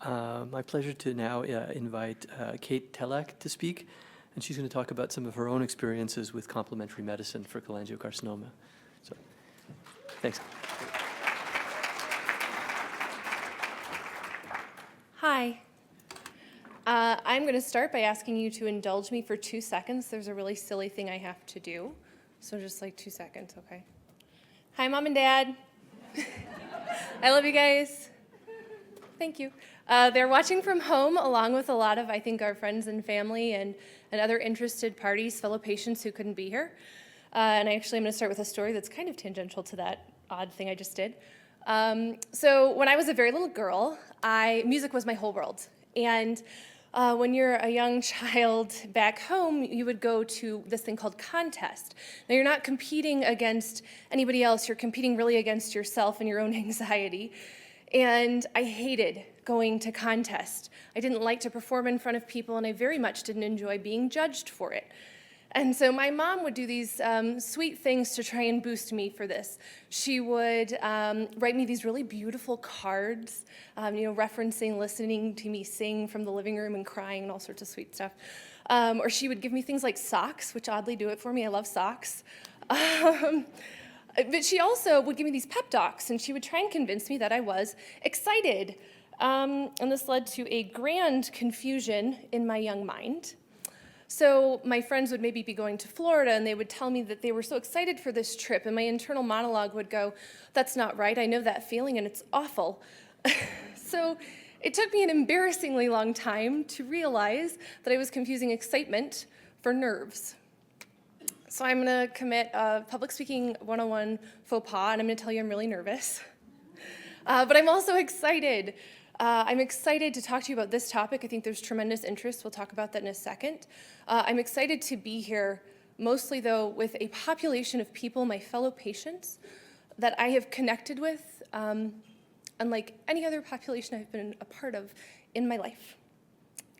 My pleasure to now invite Cait Telaak to speak, and she's going to talk about some of her own experiences with complementary medicine for cholangiocarcinoma. So, thanks. Hi. I'm going to start by asking you to indulge me for 2 seconds. There's a really silly thing I have to do, so just like 2 seconds, okay? Hi, Mom and Dad. I love you guys. Thank you. They're watching from home along with a lot of, I think, our friends and family and other interested parties, fellow patients who couldn't be here. And I'm going to start with a story that's kind of tangential to that odd thing I just did. So when I was a very little girl, music was my whole world. And when you're a young child back home, you would go to this thing called contest. Now, you're not competing against anybody else. You're competing really against yourself and your own anxiety. And I hated going to contest. I didn't like to perform in front of people, and I very much didn't enjoy being judged for it. And so my mom would do these sweet things to try and boost me for this. She would write me these really beautiful cards, referencing listening to me sing from the living room and crying and all sorts of sweet stuff. Or she would give me things like socks, which oddly do it for me. I love socks. But she also would give me these pep talks, and she would try and convince me that I was excited. And this led to a grand confusion in my young mind. So my friends would maybe be going to Florida, and they would tell me that they were so excited for this trip, and my internal monologue would go, "That's not right, I know that feeling, and it's awful." So it took me an embarrassingly long time to realize that I was confusing excitement for nerves. So I'm going to commit a public speaking 101 faux pas, and I'm going to tell you I'm really nervous. But I'm also excited. I'm excited to talk to you about this topic. I think there's tremendous interest. We'll talk about that in a second. I'm excited to be here, mostly, though, with a population of people, my fellow patients, that I have connected with, unlike any other population I've been a part of in my life.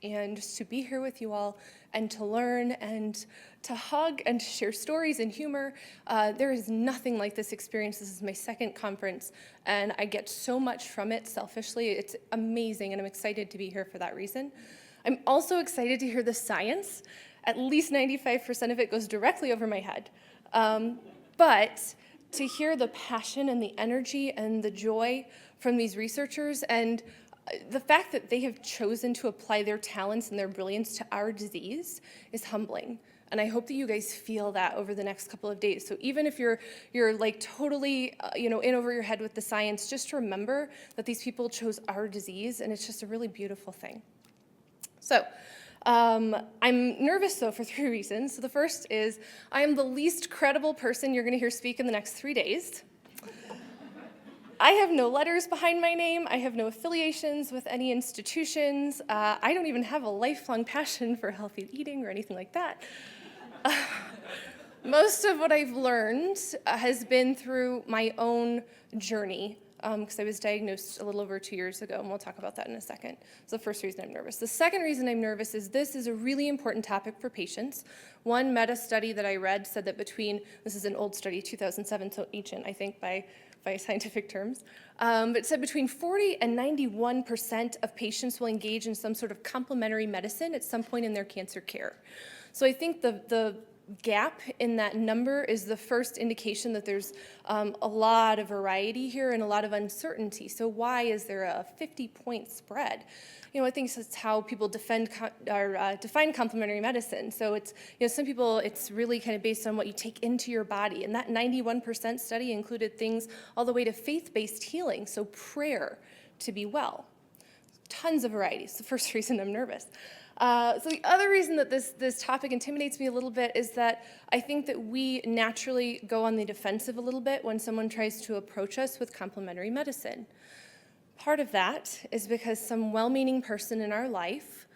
And just to be here with you all and to learn and to hug and to share stories and humor. There is nothing like this experience. This is my second conference, and I get so much from it selfishly. It's amazing, and I'm excited to be here for that reason. I'm also excited to hear the science. At least 95% of it goes directly over my head. But to hear the passion and the energy and the joy from these researchers, and the fact that they have chosen to apply their talents and their brilliance to our disease is humbling. And I hope that you guys feel that over the next couple of days. So even if you're like totally in over your head with the science, just remember that these people chose our disease, and it's just a really beautiful thing. So I'm nervous, though, for 3 reasons. So the first is I am the least credible person you're going to hear speak in the next 3 days. I have no letters behind my name. I have no affiliations with any institutions. I don't even have a lifelong passion for healthy eating or anything like that. Most of what I've learned has been through my own journey, because I was diagnosed a little over 2 years ago, and we'll talk about that in a second. So the first reason I'm nervous. The second reason I'm nervous is this is a really important topic for patients. One meta-study that I read said that this is an old study, 2007, so ancient, I think, by scientific terms, but it said between 40 and 91% of patients will engage in some sort of complementary medicine at some point in their cancer care. So I think the gap in that number is the first indication that there's a lot of variety here and a lot of uncertainty. So why is there a 50-point spread? I think that's how people define complementary medicine. So it's, some people, it's really kind of based on what you take into your body. And that 91% study included things all the way to faith-based healing, so prayer to be well. Tons of variety. It's the first reason I'm nervous. So the other reason that this topic intimidates me a little bit is that I think that we naturally go on the defensive a little bit when someone tries to approach us with complementary medicine. Part of that is because some well-meaning person in our life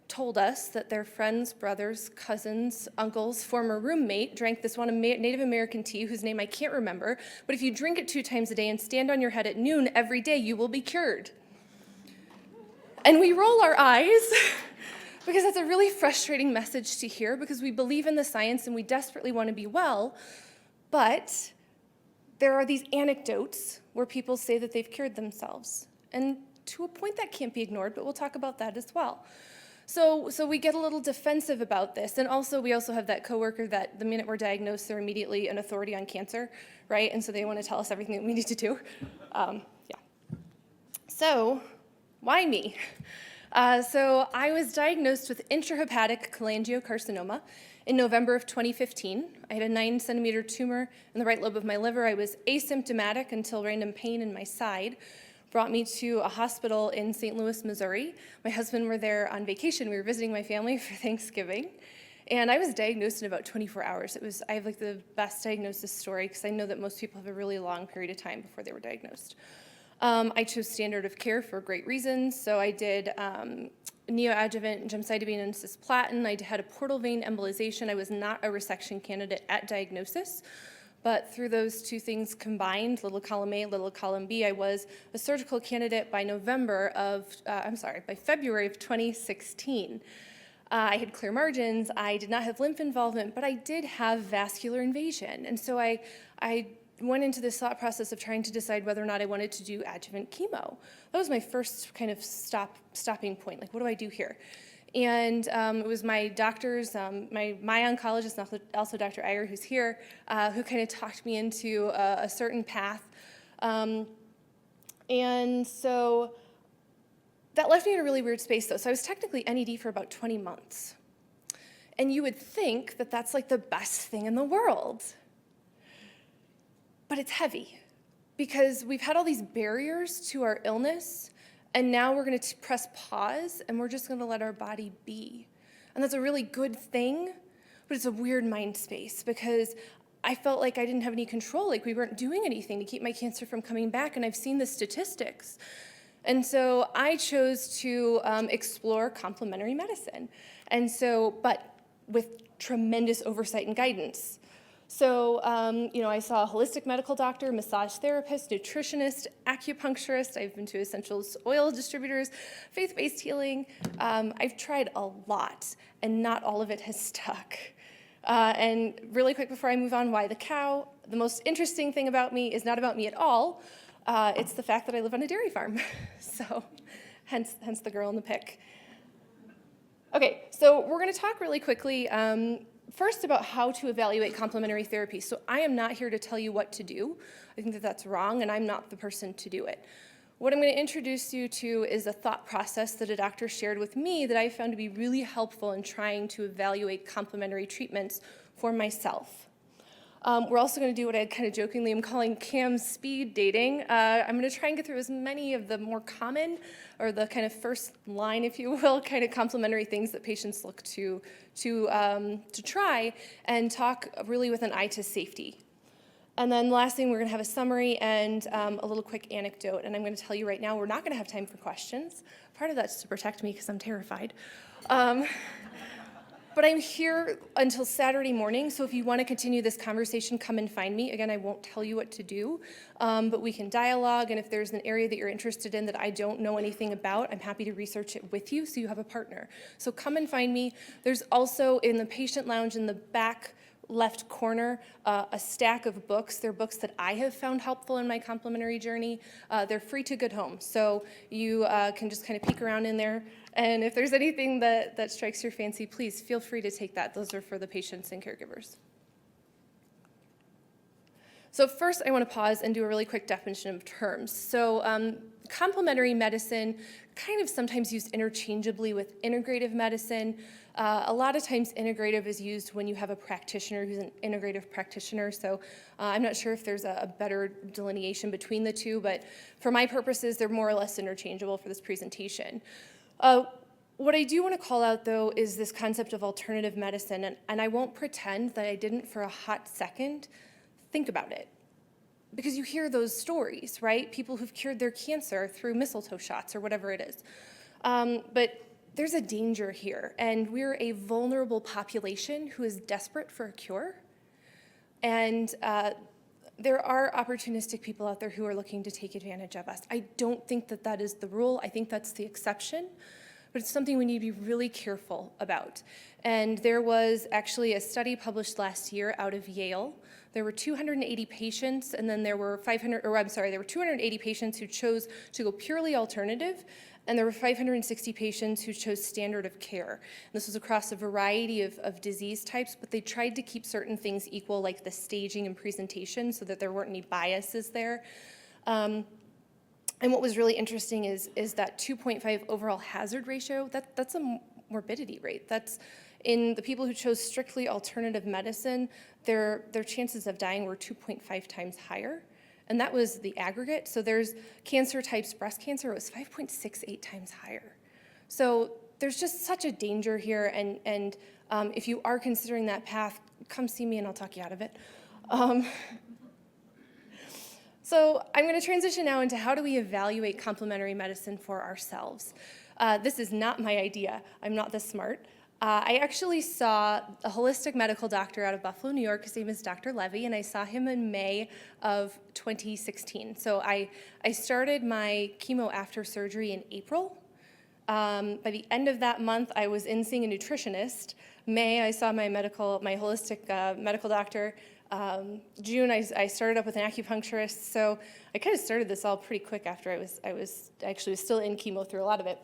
told us that their friends, brothers, cousins, uncles, former roommate drank this one Native American tea whose name I can't remember, but if you drink it 2 times a day and stand on your head at noon every day, you will be cured. And we roll our eyes because that's a really frustrating message to hear, because we believe in the science and we desperately want to be well, but there are these anecdotes where people say that they've cured themselves. And to a point that can't be ignored, but we'll talk about that as well. So we get a little defensive about this, and we also have that coworker that the minute we're diagnosed, they're immediately an authority on cancer, right? And so they want to tell us everything that we need to do. Yeah. So why me? So I was diagnosed with intrahepatic cholangiocarcinoma in November of 2015. I had a 9-centimeter tumor in the right lobe of my liver. I was asymptomatic until random pain in my side brought me to a hospital in St. Louis, Missouri. My husband were there on vacation. We were visiting my family for Thanksgiving. And I was diagnosed in about 24 hours. I have like the best diagnosis story because I know that most people have a really long period of time before they were diagnosed. I chose standard of care for great reasons. So I did neoadjuvant gemcitabine and cisplatin. I had a portal vein embolization. I was not a resection candidate at diagnosis. But through those two things combined, little column A, little column B, I was a surgical candidate by by February of 2016. I had clear margins, I did not have lymph involvement, but I did have vascular invasion. And so I went into this thought process of trying to decide whether or not I wanted to do adjuvant chemo. That was my first kind of stopping point, like what do I do here? And it was my doctors, my oncologist, and also Dr. Iyer, who's here, who kind of talked me into a certain path. And so that left me in a really weird space, though. So I was technically NED for about 20 months. And you would think that that's like the best thing in the world. But it's heavy, because we've had all these barriers to our illness, and now we're going to press pause, and we're just going to let our body be. And that's a really good thing, but it's a weird mind space, because I felt like I didn't have any control, like we weren't doing anything to keep my cancer from coming back, and I've seen the statistics. And so I chose to explore complementary medicine, but with tremendous oversight and guidance. So, I saw a holistic medical doctor, massage therapist, nutritionist, acupuncturist. I've been to essentials oil distributors, faith-based healing. I've tried a lot, and not all of it has stuck. And really quick before I move on, why the cow? The most interesting thing about me is not about me at all. It's the fact that I live on a dairy farm. So, hence the girl in the pic. Okay, so we're going to talk really quickly first about how to evaluate complementary therapy. So I am not here to tell you what to do. I think that that's wrong, and I'm not the person to do it. What I'm going to introduce you to is a thought process that a doctor shared with me that I found to be really helpful in trying to evaluate complementary treatments for myself. We're also going to do what I kind of jokingly am calling CAM speed dating. I'm going to try and get through as many of the more common, or the kind of first line, if you will, kind of complementary things that patients look to try, and talk really with an eye to safety. And then last thing, we're going to have a summary and a little quick anecdote. And I'm going to tell you right now, we're not going to have time for questions. Part of that's to protect me because I'm terrified. But I'm here until Saturday morning, so if you want to continue this conversation, come and find me. Again, I won't tell you what to do, but we can dialogue, and if there's an area that you're interested in that I don't know anything about, I'm happy to research it with you so you have a partner. So come and find me. There's also in the patient lounge in the back left corner a stack of books. They're books that I have found helpful in my complementary journey. They're free to good home, so you can just kind of peek around in there. And if there's anything that strikes your fancy, please feel free to take that. Those are for the patients and caregivers. So first, I want to pause and do a really quick definition of terms. So complementary medicine, kind of sometimes used interchangeably with integrative medicine. A lot of times integrative is used when you have a practitioner who's an integrative practitioner, so I'm not sure if there's a better delineation between the two, but for my purposes, they're more or less interchangeable for this presentation. What I do want to call out, though, is this concept of alternative medicine, and I won't pretend that I didn't for a hot second think about it. Because you hear those stories, right? People who've cured their cancer through mistletoe shots or whatever it is. But there's a danger here, and we're a vulnerable population who is desperate for a cure. And there are opportunistic people out there who are looking to take advantage of us. I don't think that that is the rule. I think that's the exception. But it's something we need to be really careful about. And there was actually a study published last year out of Yale There were 280 patients, and then there were 280 patients who chose to go purely alternative, and there were 560 patients who chose standard of care. And this was across a variety of disease types, but they tried to keep certain things equal, like the staging and presentation, so that there weren't any biases there. And what was really interesting is that 2.5 overall hazard ratio. That's a morbidity rate. That's in the people who chose strictly alternative medicine, their chances of dying were 2.5 times higher. And that was the aggregate. So there's cancer types, breast cancer was 5.68 times higher. So there's just such a danger here. And if you are considering that path, come see me and I'll talk you out of it. So I'm going to transition now into how do we evaluate complementary medicine for ourselves. This is not my idea. I'm not this smart. I actually saw a holistic medical doctor out of Buffalo, New York. His name is Dr. Levy, and I saw him in May of 2016. So I started my chemo after surgery in April. By the end of that month, I was in seeing a nutritionist. May, I saw my holistic medical doctor. June, I started up with an acupuncturist. So I kind of started this all pretty quick after I was still in chemo through a lot of it.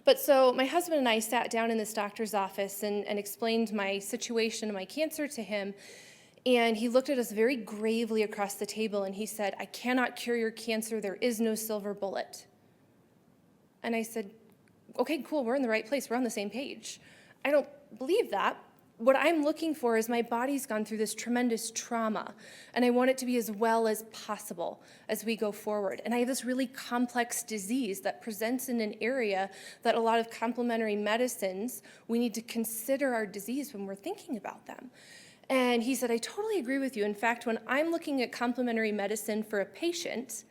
But so my husband and I sat down in this doctor's office and explained my situation and my cancer to him. And he looked at us very gravely across the table and he said, "I cannot cure your cancer. There is no silver bullet." And I said, "Okay, cool. We're in the right place. We're on the same page." I don't believe that. What I'm looking for is my body's gone through this tremendous trauma, and I want it to be as well as possible as we go forward. And I have this really complex disease that presents in an area that a lot of complementary medicines, we need to consider our disease when we're thinking about them. And he said, "I totally agree with you. In fact, when I'm looking at complementary medicine for a patient,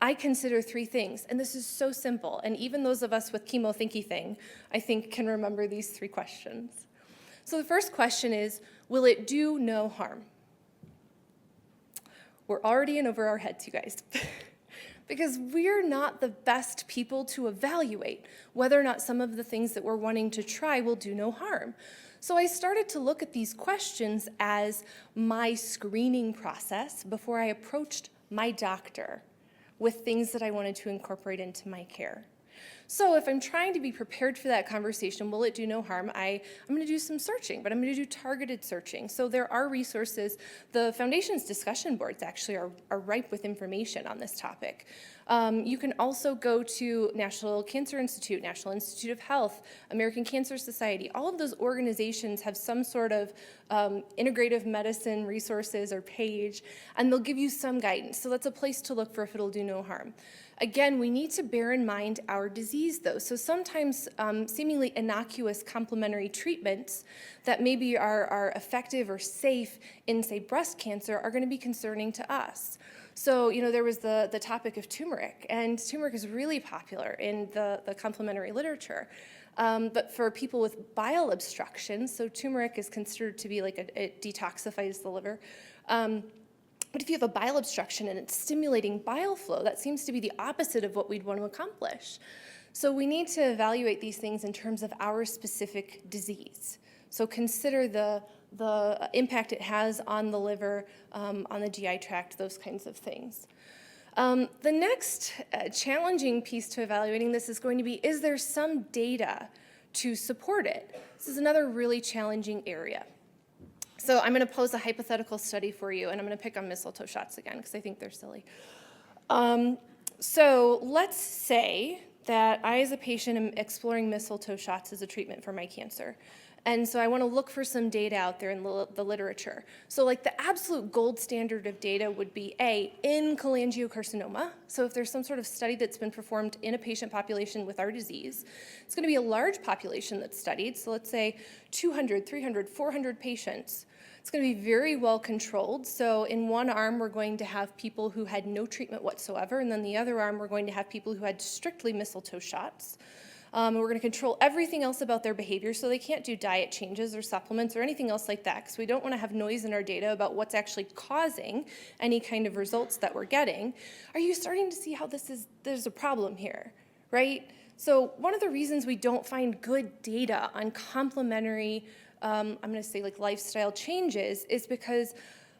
I consider three things." And this is so simple. And even those of us with chemo thinky thing, I think, can remember these three questions. So the first question is, will it do no harm? We're already in over our heads, you guys. Because we're not the best people to evaluate whether or not some of the things that we're wanting to try will do no harm. So I started to look at these questions as my screening process before I approached my doctor with things that I wanted to incorporate into my care. So if I'm trying to be prepared for that conversation, will it do no harm, I'm going to do some searching, but I'm going to do targeted searching. So there are resources. The Foundation's discussion boards actually are ripe with information on this topic. You can also go to National Cancer Institute, National Institute of Health, American Cancer Society. All of those organizations have some sort of integrative medicine resources or page, and they'll give you some guidance. So that's a place to look for if it'll do no harm. Again, we need to bear in mind our disease, though. So sometimes seemingly innocuous complementary treatments that maybe are effective or safe in, say, breast cancer are going to be concerning to us. So, there was the topic of turmeric, and turmeric is really popular in the complementary literature. But for people with bile obstruction, so turmeric is considered to be like it detoxifies the liver. But if you have a bile obstruction and it's stimulating bile flow, that seems to be the opposite of what we'd want to accomplish. So we need to evaluate these things in terms of our specific disease. So consider the impact it has on the liver, on the GI tract, those kinds of things. The next challenging piece to evaluating this is going to be, is there some data to support it? This is another really challenging area. So I'm going to pose a hypothetical study for you, and I'm going to pick on mistletoe shots again because I think they're silly. So let's say that I, as a patient, am exploring mistletoe shots as a treatment for my cancer. And so I want to look for some data out there in the literature. So like the absolute gold standard of data would be in cholangiocarcinoma. So if there's some sort of study that's been performed in a patient population with our disease, it's going to be a large population that's studied. So let's say 200, 300, 400 patients. It's going to be very well controlled. So in one arm, we're going to have people who had no treatment whatsoever. And then the other arm, we're going to have people who had strictly mistletoe shots. We're going to control everything else about their behavior, so they can't do diet changes or supplements or anything else like that, because we don't want to have noise in our data about what's actually causing any kind of results that we're getting. Are you starting to see how there's a problem here, right? So one of the reasons we don't find good data on complementary I'm going to say like lifestyle changes, is because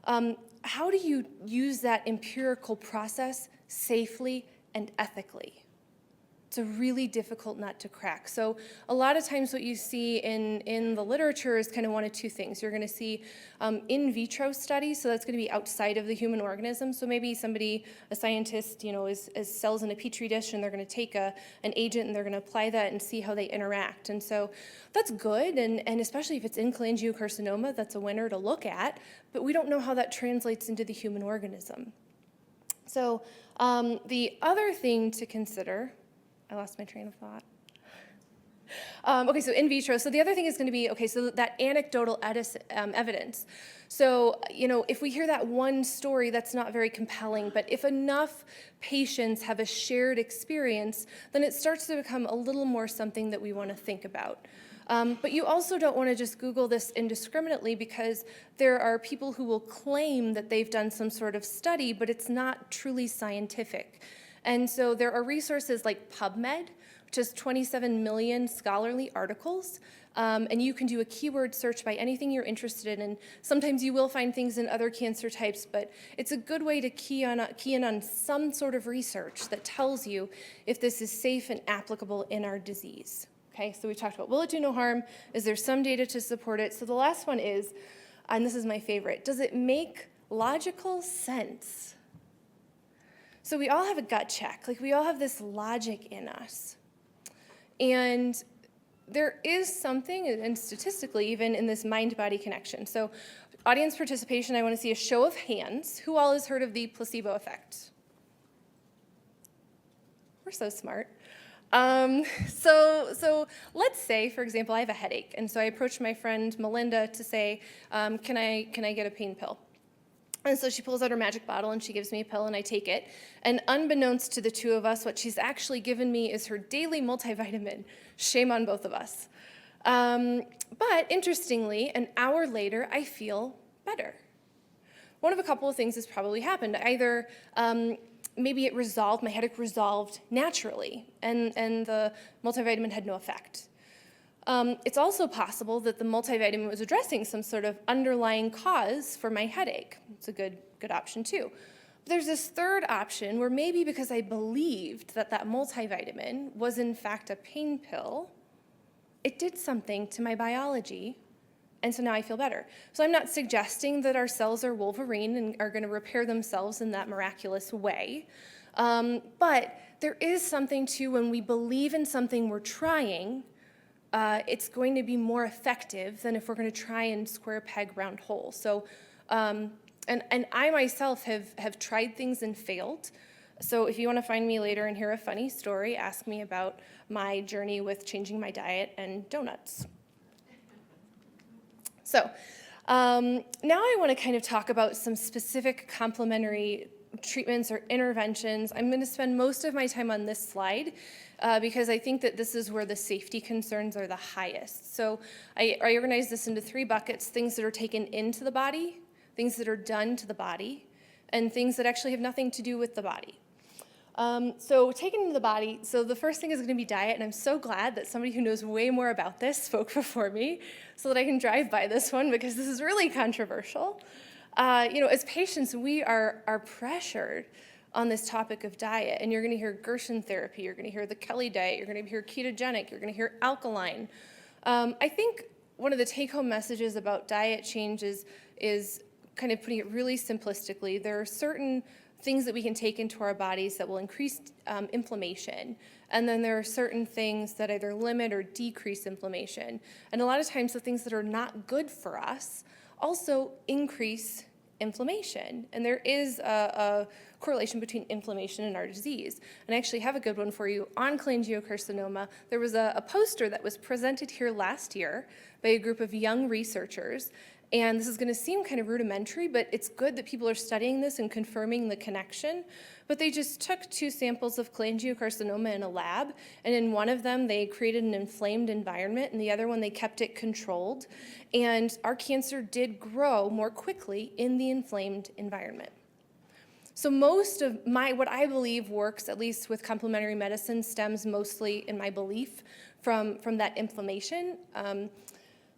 how do you use that empirical process safely and ethically? It's a really difficult nut to crack. So a lot of times what you see in the literature is kind of one of two things. You're going to see in vitro studies, so that's going to be outside of the human organism. So maybe somebody, a scientist, is cells in a petri dish, and they're going to take an agent and they're going to apply that and see how they interact. And so that's good, and especially if it's in cholangiocarcinoma, that's a winner to look at, but we don't know how that translates into the human organism. So the other thing to consider, I lost my train of thought. Okay, so in vitro. So the other thing is going to be, okay, so that anecdotal evidence. So, if we hear that one story, that's not very compelling, but if enough patients have a shared experience, then it starts to become a little more something that we want to think about. But you also don't want to just Google this indiscriminately, because there are people who will claim that they've done some sort of study, but it's not truly scientific. And so there are resources like PubMed, which has 27 million scholarly articles, and you can do a keyword search by anything you're interested in. And sometimes you will find things in other cancer types, but it's a good way to key in on some sort of research that tells you if this is safe and applicable in our disease. Okay, so we talked about, will it do no harm? Is there some data to support it? So the last one is, and this is my favorite, does it make logical sense? So we all have a gut check, like we all have this logic in us. And there is something, and statistically even, in this mind-body connection. So audience participation, I want to see a show of hands. Who all has heard of the placebo effect? We're so smart. So let's say, for example, I have a headache, and so I approach my friend Melinda to say, can I get a pain pill? And so she pulls out her magic bottle and she gives me a pill, and I take it. And unbeknownst to the two of us, what she's actually given me is her daily multivitamin. Shame on both of us. But interestingly, an hour later, I feel better. One of a couple of things has probably happened. Either maybe it resolved, my headache resolved naturally, and the multivitamin had no effect. It's also possible that the multivitamin was addressing some sort of underlying cause for my headache. It's a good option too. But there's this third option where maybe because I believed that multivitamin was in fact a pain pill, it did something to my biology, and so now I feel better. So I'm not suggesting that our cells are Wolverine and are going to repair themselves in that miraculous way. But there is something to when we believe in something we're trying, it's going to be more effective than if we're going to try and square peg round hole. So, and I myself have tried things and failed. So if you want to find me later and hear a funny story, ask me about my journey with changing my diet and donuts. So now I want to kind of talk about some specific complementary treatments or interventions. I'm going to spend most of my time on this slide because I think that this is where the safety concerns are the highest. So I organize this into 3 buckets: things that are taken into the body, things that are done to the body, and things that actually have nothing to do with the body. So taken into the body, so the first thing is going to be diet, and I'm so glad that somebody who knows way more about this spoke before me so that I can drive by this one, because this is really controversial. As patients, we are pressured on this topic of diet, and you're going to hear Gerson therapy, you're going to hear the Kelly diet, you're going to hear ketogenic, you're going to hear alkaline. I think one of the take-home messages about diet change is kind of putting it really simplistically. There are certain things that we can take into our bodies that will increase inflammation, and then there are certain things that either limit or decrease inflammation. And a lot of times the things that are not good for us also increase inflammation, and there is a correlation between inflammation and our disease. And I actually have a good one for you on cholangiocarcinoma. There was a poster that was presented here last year by a group of young researchers, and this is going to seem kind of rudimentary, but it's good that people are studying this and confirming the connection. But they just took 2 samples of cholangiocarcinoma in a lab, and in one of them they created an inflamed environment, and the other one they kept it controlled. And our cancer did grow more quickly in the inflamed environment. So most of what I believe works, at least with complementary medicine, stems mostly, in my belief, from that inflammation.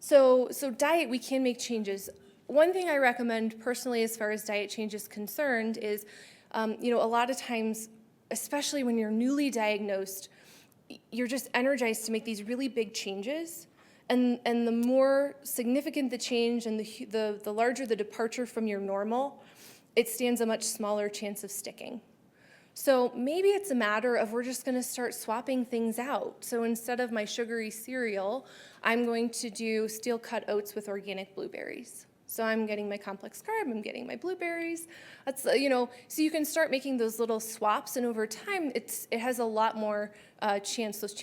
So diet, we can make changes. One thing I recommend personally as far as diet change is concerned is, a lot of times, especially when you're newly diagnosed, you're just energized to make these really big changes. And the more significant the change and the larger the departure from your normal, it stands a much smaller chance of sticking. So maybe it's a matter of we're just going to start swapping things out. So instead of my sugary cereal, I'm going to do steel-cut oats with organic blueberries. So I'm getting my complex carb, I'm getting my blueberries. That's, so you can start making those little swaps, and over time, it has a lot more chance, those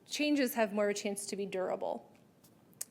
changes have more of a chance to be durable.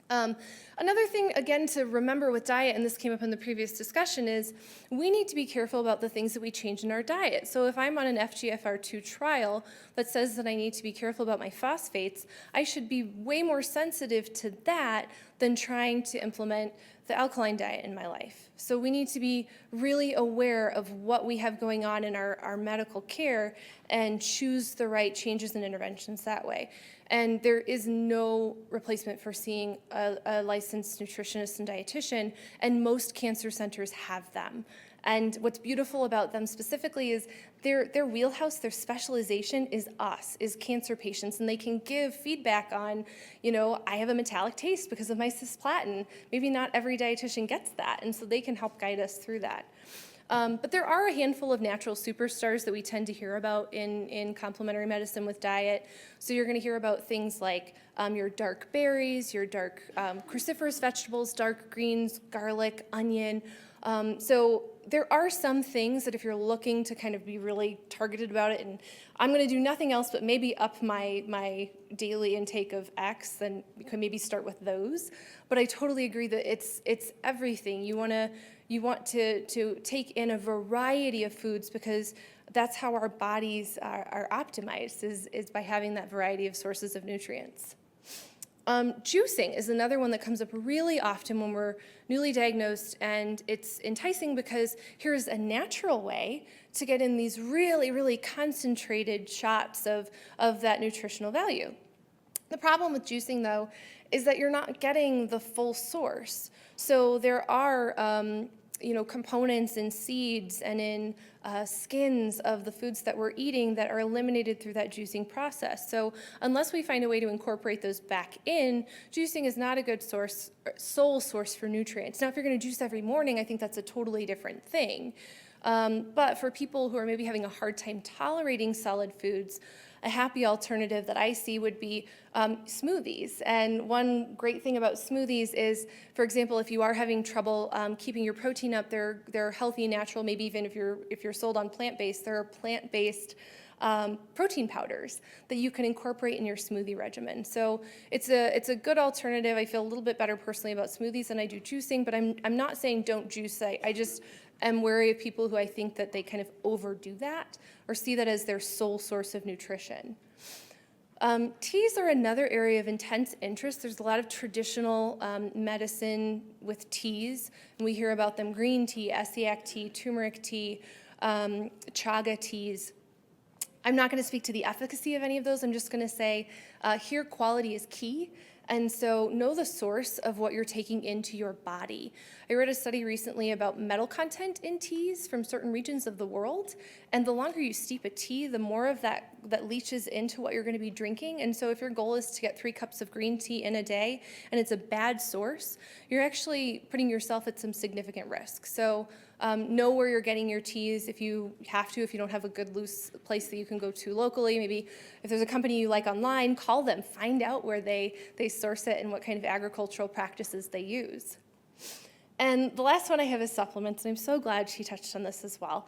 Another thing, again, to remember with diet, and this came up in the previous discussion, is we need to be careful about the things that we change in our diet. So if I'm on an FGFR2 trial that says that I need to be careful about my phosphates, I should be way more sensitive to that than trying to implement the alkaline diet in my life. So we need to be really aware of what we have going on in our medical care and choose the right changes and interventions that way. And there is no replacement for seeing a licensed nutritionist and dietitian, and most cancer centers have them. And what's beautiful about them specifically is their wheelhouse, their specialization is cancer patients, and they can give feedback on, I have a metallic taste because of my cisplatin. Maybe not every dietitian gets that, and so they can help guide us through that. But there are a handful of natural superstars that we tend to hear about in complementary medicine with diet. So you're going to hear about things like your dark berries, your dark cruciferous vegetables, dark greens, garlic, onion. So there are some things that if you're looking to kind of be really targeted about it, and I'm going to do nothing else but maybe up my daily intake of X, then you can maybe start with those. But I totally agree that it's everything. You want to take in a variety of foods, because that's how our bodies are optimized, is by having that variety of sources of nutrients. Juicing is another one that comes up really often when we're newly diagnosed, and it's enticing because here's a natural way to get in these really, really concentrated shots of that nutritional value. The problem with juicing, though, is that you're not getting the full source. So there are components in seeds and in skins of the foods that we're eating that are eliminated through that juicing process. So unless we find a way to incorporate those back in, juicing is not a good sole source for nutrients. Now, if you're going to juice every morning, I think that's a totally different thing. But for people who are maybe having a hard time tolerating solid foods, a happy alternative that I see would be smoothies. And one great thing about smoothies is, for example, if you are having trouble keeping your protein up, they're healthy and natural. Maybe even if you're sold on plant-based, there are plant-based protein powders that you can incorporate in your smoothie regimen. So it's a good alternative. I feel a little bit better personally about smoothies than I do juicing, but I'm not saying don't juice. I just am wary of people who I think that they kind of overdo that or see that as their sole source of nutrition. Teas are another area of intense interest. There's a lot of traditional medicine with teas, and we hear about them: green tea, Essiac tea, turmeric tea, chaga teas. I'm not going to speak to the efficacy of any of those. I'm just going to say here quality is key. And so know the source of what you're taking into your body. I read a study recently about metal content in teas from certain regions of the world. And the longer you steep a tea, the more of that leaches into what you're going to be drinking. And so if your goal is to get 3 cups of green tea in a day and it's a bad source, you're actually putting yourself at some significant risk. So know where you're getting your teas if you have to, if you don't have a good loose place that you can go to locally. Maybe if there's a company you like online, call them, find out where they source it and what kind of agricultural practices they use. And the last one I have is supplements, and I'm so glad she touched on this as well.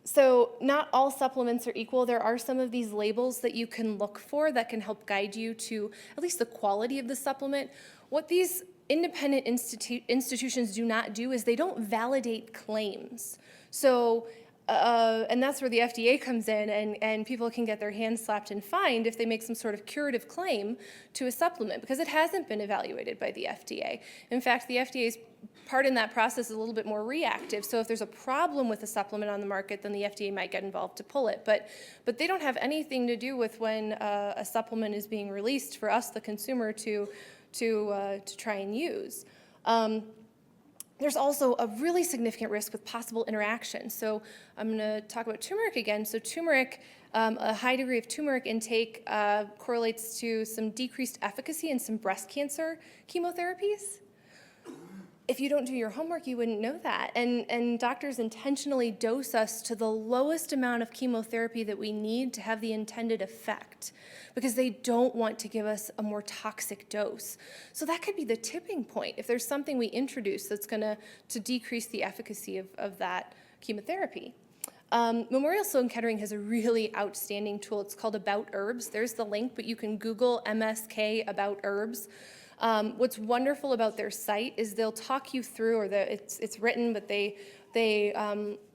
So not all supplements are equal. There are some of these labels that you can look for that can help guide you to at least the quality of the supplement. What these independent institutions do not do is they don't validate claims. So, and that's where the FDA comes in, and people can get their hands slapped and fined if they make some sort of curative claim to a supplement, because it hasn't been evaluated by the FDA. In fact, the FDA's part in that process is a little bit more reactive. So if there's a problem with a supplement on the market, then the FDA might get involved to pull it. But they don't have anything to do with when a supplement is being released for us, the consumer, to to try and use. There's also a really significant risk with possible interaction. So I'm going to talk about turmeric again. So turmeric, a high degree of turmeric intake correlates to some decreased efficacy in some breast cancer chemotherapies. If you don't do your homework, you wouldn't know that. And doctors intentionally dose us to the lowest amount of chemotherapy that we need to have the intended effect, because they don't want to give us a more toxic dose. So that could be the tipping point. If there's something we introduce that's going to decrease the efficacy of that chemotherapy. Memorial Sloan Kettering has a really outstanding tool. It's called About Herbs. There's the link, but you can Google MSK About Herbs. What's wonderful about their site is they'll talk you through, or it's written, but they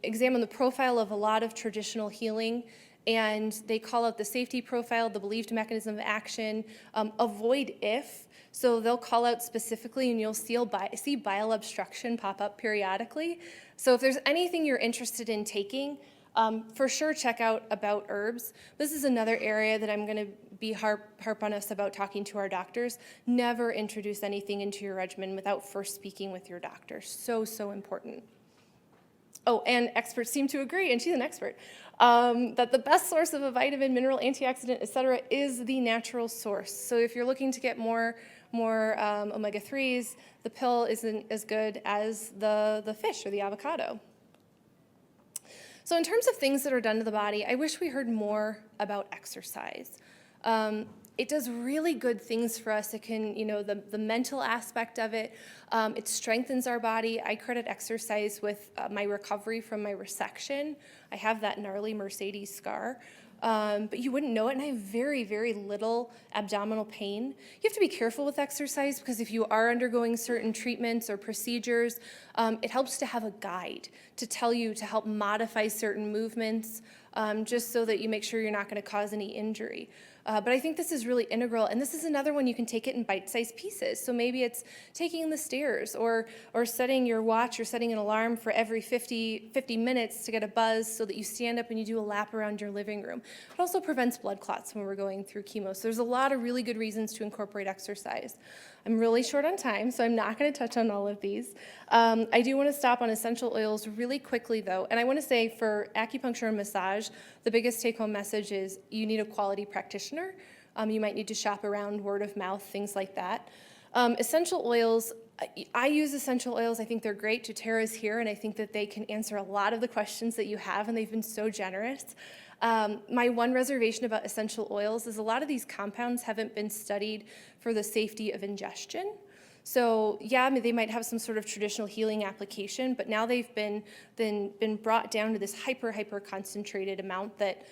examine the profile of a lot of traditional healing, and they call out the safety profile, the believed mechanism of action, avoid if. So they'll call out specifically, and you'll see bile obstruction pop up periodically. So if there's anything you're interested in taking, for sure check out About Herbs. This is another area that I'm going to be harp on us about talking to our doctors. Never introduce anything into your regimen without first speaking with your doctor. So, so important. Oh, and experts seem to agree, and she's an expert, that the best source of a vitamin, mineral, antioxidant, etc., is the natural source. So if you're looking to get more omega-3s, the pill isn't as good as the fish or the avocado. So in terms of things that are done to the body, I wish we heard more about exercise. It does really good things for us. It can, the mental aspect of it, it strengthens our body. I credit exercise with my recovery from my resection. I have that gnarly Mercedes scar. But you wouldn't know it, and I have very, very little abdominal pain. You have to be careful with exercise, because if you are undergoing certain treatments or procedures, it helps to have a guide to tell you to help modify certain movements, just so that you make sure you're not going to cause any injury. But I think this is really integral, and this is another one you can take it in bite-sized pieces. So maybe it's taking the stairs, or setting your watch or setting an alarm for every 50 minutes to get a buzz so that you stand up and you do a lap around your living room. It also prevents blood clots when we're going through chemo. So there's a lot of really good reasons to incorporate exercise. I'm really short on time, so I'm not going to touch on all of these. I do want to stop on essential oils really quickly, though. And I want to say for acupuncture and massage, the biggest take-home message is you need a quality practitioner. You might need to shop around, word of mouth, things like that. Essential oils, I use essential oils. I think they're great. doTERRA's here, and I think that they can answer a lot of the questions that you have, and they've been so generous. My one reservation about essential oils is a lot of these compounds haven't been studied for the safety of ingestion. So yeah, I mean, they might have some sort of traditional healing application, but now they've been brought down to this hyper concentrated amount that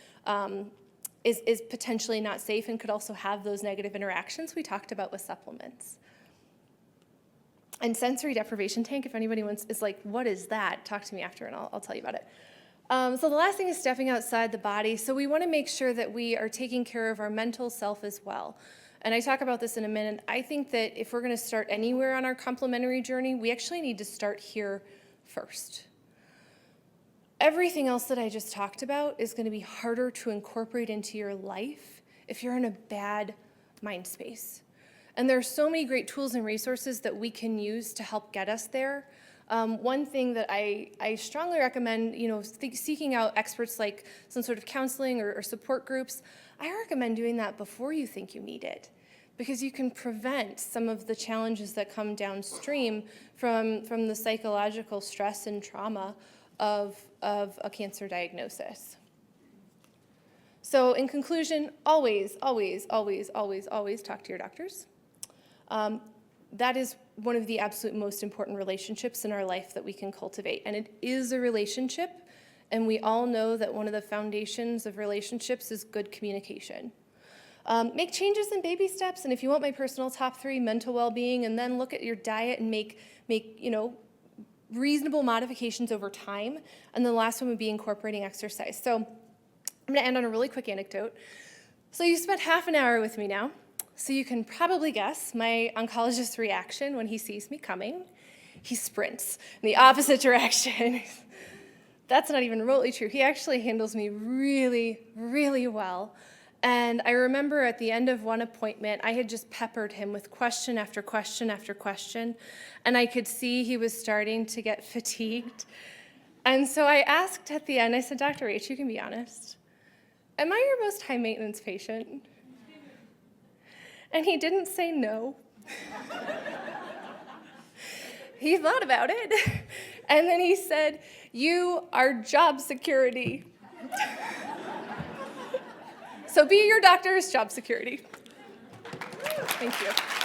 is potentially not safe and could also have those negative interactions we talked about with supplements. And sensory deprivation tank, if anybody is like, what is that? Talk to me after and I'll tell you about it. So the last thing is stepping outside the body. So we want to make sure that we are taking care of our mental self as well. And I talk about this in a minute. I think that if we're going to start anywhere on our complementary journey, we actually need to start here first. Everything else that I just talked about is going to be harder to incorporate into your life if you're in a bad mind space. And there are so many great tools and resources that we can use to help get us there. One thing that I strongly recommend, seeking out experts like some sort of counseling or support groups, I recommend doing that before you think you need it, because you can prevent some of the challenges that come downstream from the psychological stress and trauma of a cancer diagnosis. So in conclusion, always talk to your doctors. That is one of the absolute most important relationships in our life that we can cultivate. And it is a relationship, and we all know that one of the foundations of relationships is good communication. Make changes in baby steps, and if you want my personal top 3, mental well-being, and then look at your diet and make reasonable modifications over time. And then the last one would be incorporating exercise. So I'm going to end on a really quick anecdote. So you spent half an hour with me now. So you can probably guess my oncologist's reaction when he sees me coming. He sprints in the opposite direction. That's not even remotely true. He actually handles me really, really well. And I remember at the end of one appointment, I had just peppered him with question after question after question, and I could see he was starting to get fatigued. And so I asked at the end, I said, Dr. H, you can be honest, am I your most high maintenance patient? And he didn't say no. He thought about it, and then he said, you are job security. So be your doctor's job security. Thank you.